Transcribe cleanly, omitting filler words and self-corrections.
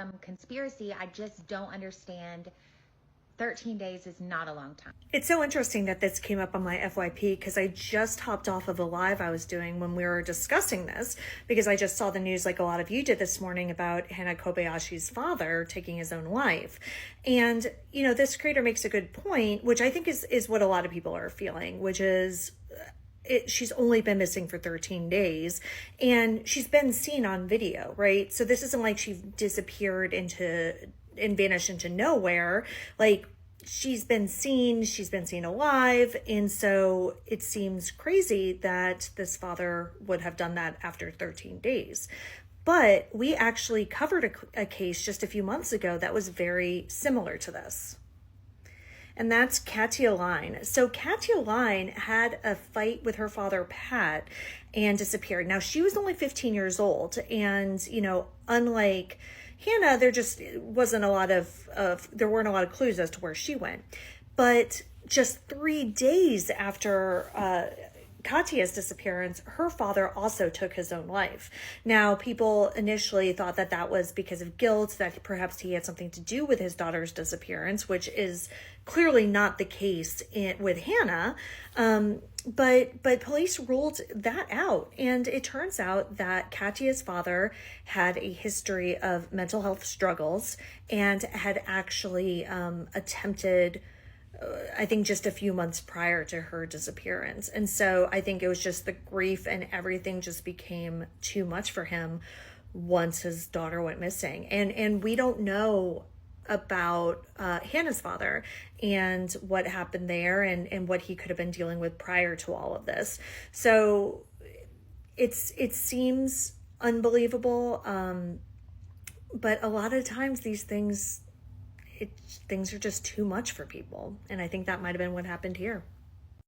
some conspiracy. I just don't understand. 13 days is not a long time. It's so interesting that this came up on my FYP because I just hopped off of a live I was doing when we were discussing this, because I just saw the news like a lot of you did this morning about Hannah Kobayashi's father taking his own life. And, you know, this creator makes a good point, which I think is what a lot of people are feeling, which is she's only been missing for 13 days and she's been seen on video, right? So this isn't like she disappeared and vanished into nowhere. Like, she's been seen alive. And so it seems crazy that this father would have done that after 13 days. But we actually covered a case just a few months ago that was very similar to this. And that's Katia Line. So Katia Line had a fight with her father, Pat, and disappeared. Now, she was only 15 years old. And, you know, unlike Hannah, there just wasn't a lot there weren't a lot of clues as to where she went. But just 3 days after Katia's disappearance, her father also took his own life. Now, people initially thought that that was because of guilt, that perhaps he had something to do with his daughter's disappearance, which is clearly not the case with Hannah. But police ruled that out. And it turns out that Katia's father had a history of mental health struggles and had actually attempted, I think, just a few months prior to her disappearance. And so I think it was just the grief and everything just became too much for him once his daughter went missing. And we don't know about Hannah's father and what happened there and what he could have been dealing with prior to all of this. So it seems unbelievable, but a lot of times these things are just too much for people, and I think that might have been what happened here.